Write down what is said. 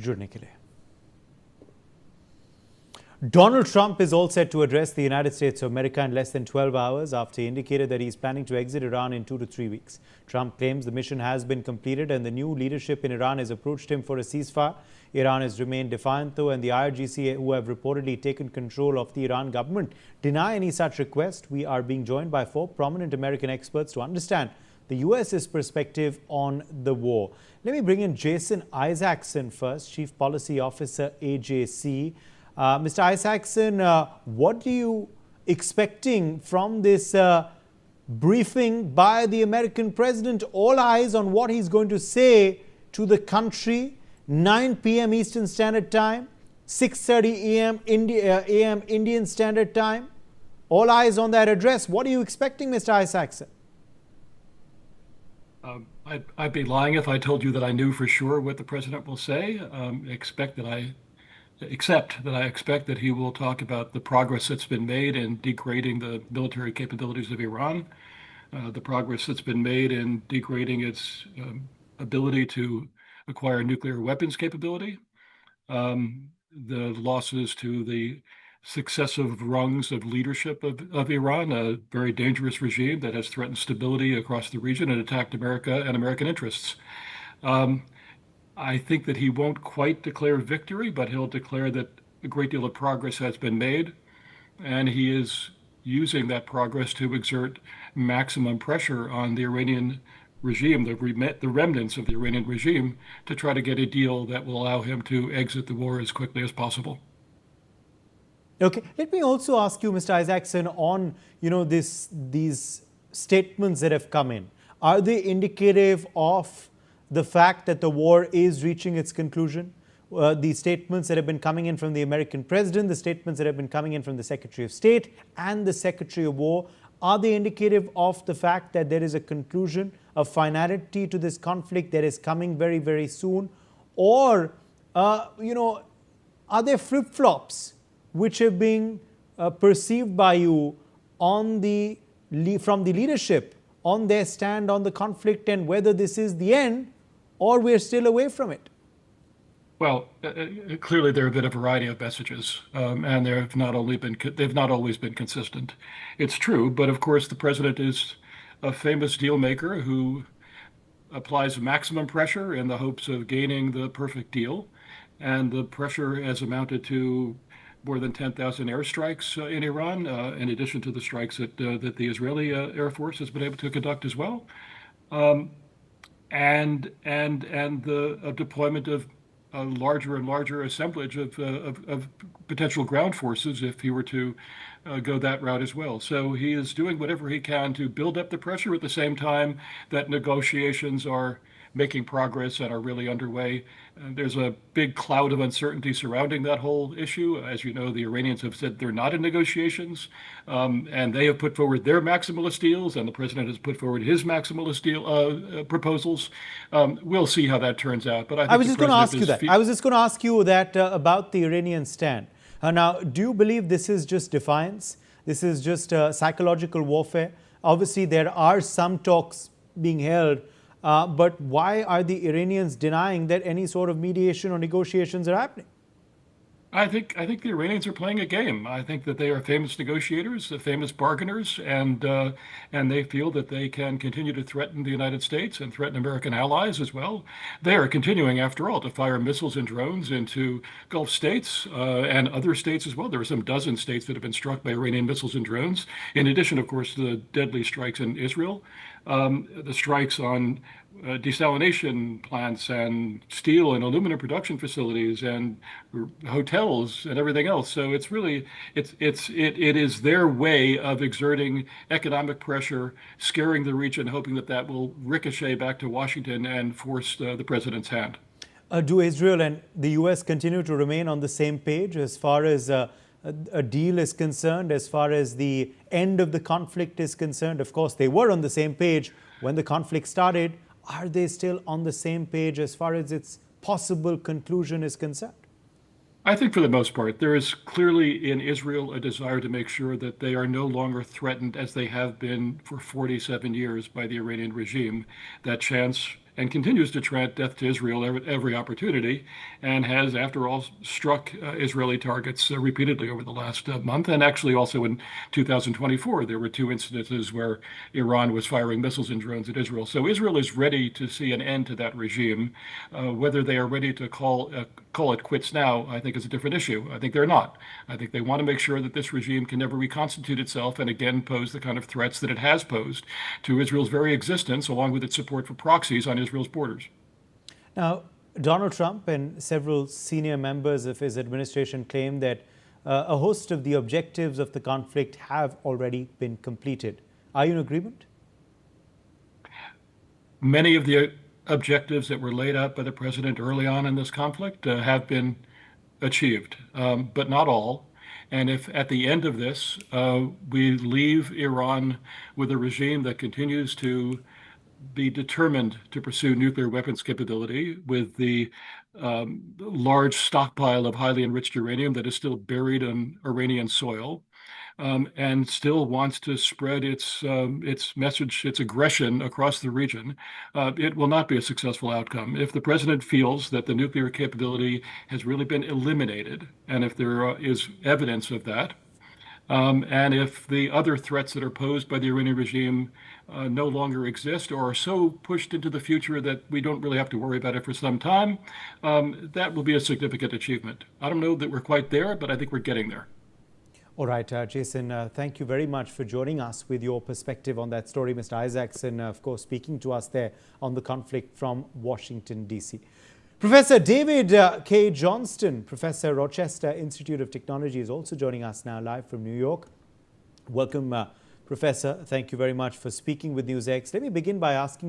जुड़ने के लिए। Donald Trump is all set to address the United States of America in less than 12 hours after he indicated that he is planning to exit Iran in 2 to 3 weeks. Trump claims the mission has been completed and the new leadership in Iran has approached him for a ceasefire. Iran has remained defiant though, and the IRGC, who have reportedly taken control of the Iran government, deny any such request. We are being joined by 4 prominent American experts to understand the US's perspective on the war. Let me bring in Jason Isaacson first, Chief Policy Officer, AJC. Mr. Isaacson, what are you expecting from this briefing by the American president? All eyes on what he's going to say to the country. 9 p.m. Eastern Standard Time, 6:30 a.m. AM Indian Standard Time. All eyes on that address. What are you expecting, Mr. Isaacson? I'd be lying if I told you that I knew for sure what the president will say. Except that I expect that he will talk about the progress that's been made in degrading the military capabilities of Iran, the progress that's been made in degrading its ability to acquire nuclear weapons capability, the losses to the successive rungs of leadership of Iran, a very dangerous regime that has threatened stability across the region and attacked America and American interests. I think that he won't quite declare victory, but he'll declare that a great deal of progress has been made, and he is using that progress to exert maximum pressure on the Iranian regime, the remnants of the Iranian regime, to try to get a deal that will allow him to exit the war as quickly as possible. Okay, let me also ask you, Mr. Isaacson, on these statements that have come in. Are they indicative of the fact that the war is reaching its conclusion? The statements that have been coming in from the American president, the statements that have been coming in from the Secretary of State and the Secretary of War, are they indicative of the fact that there is a conclusion, a finality to this conflict that is coming very, very soon? Or, are there flip-flops which have been perceived by you on from the leadership on their stand on the conflict, and whether this is the end or we're still away from it? Well, clearly there have been a variety of messages, and they've not always been consistent. It's true, but of course the president is a famous deal maker who applies maximum pressure in the hopes of gaining the perfect deal, and the pressure has amounted to more than 10,000 airstrikes in Iran, in addition to the strikes that the Israeli Air Force has been able to conduct as well, and the deployment of a larger and larger assemblage of potential ground forces if he were to go that route as well. So he is doing whatever he can to build up the pressure at the same time that negotiations are making progress and are really underway. There's a big cloud of uncertainty surrounding that whole issue. As you know, the Iranians have said they're not in negotiations, and they have put forward their maximalist deals, and the president has put forward his maximalist deal proposals. We'll see how that turns out. But I was just going to ask you that. I was just going to ask you that about the Iranian stand. Now, do you believe this is just defiance? This is just psychological warfare? Obviously, there are some talks being held. But why are the Iranians denying that any sort of mediation or negotiations are happening? I think the Iranians are playing a game. I think that they are famous negotiators, famous bargainers, and they feel that they can continue to threaten the United States and threaten American allies as well. They are continuing, after all, to fire missiles and drones into Gulf states and other states as well. There are some dozen states that have been struck by Iranian missiles and drones, in addition, of course, to the deadly strikes in Israel. The strikes on desalination plants and steel and aluminum production facilities and hotels and everything else. So it's really it is their way of exerting economic pressure, scaring the region, hoping that that will ricochet back to Washington and force the president's hand. Do Israel and the US continue to remain on the same page as far as a deal is concerned, as far as the end of the conflict is concerned? Of course, they were on the same page when the conflict started. Are they still on the same page as far as its possible conclusion is concerned? I think for the most part, there is clearly in Israel a desire to make sure that they are no longer threatened as they have been for 47 years by the Iranian regime. That chance and continues to chant death to Israel every opportunity, and has, after all, struck Israeli targets repeatedly over the last month. And actually, also in 2024, there were two instances where Iran was firing missiles and drones at Israel. So Israel is ready to see an end to that regime. Whether they are ready to call it quits now, I think is a different issue. I think they're not. I think they want to make sure that this regime can never reconstitute itself and again pose the kind of threats that it has posed to Israel's very existence, along with its support for proxies on Israel's borders. Now, Donald Trump and several senior members of his administration claim that a host of the objectives of the conflict have already been completed. Are you in agreement? Many of the objectives that were laid out by the president early on in this conflict have been achieved, but not all. And if at the end of this, we leave Iran with a regime that continues to be determined to pursue nuclear weapons capability, with the large stockpile of highly enriched uranium that is still buried on Iranian soil, and still wants to spread its message, its aggression across the region, it will not be a successful outcome. If the president feels that the nuclear capability has really been eliminated, and if there is evidence of that, and if the other threats that are posed by the Iranian regime no longer exist or are so pushed into the future that we don't really have to worry about it for some time, that will be a significant achievement. I don't know that we're quite there, but I think we're getting there. All right, Jason, thank you very much for joining us with your perspective on that story. Mr. Isaacson, of course, speaking to us there on the conflict from Washington, D.C. Professor David K. Johnston, Professor, Rochester Institute of Technology, is also joining us now live from New York. Welcome, Professor. Thank you very much for speaking with NewsX. Let me begin by asking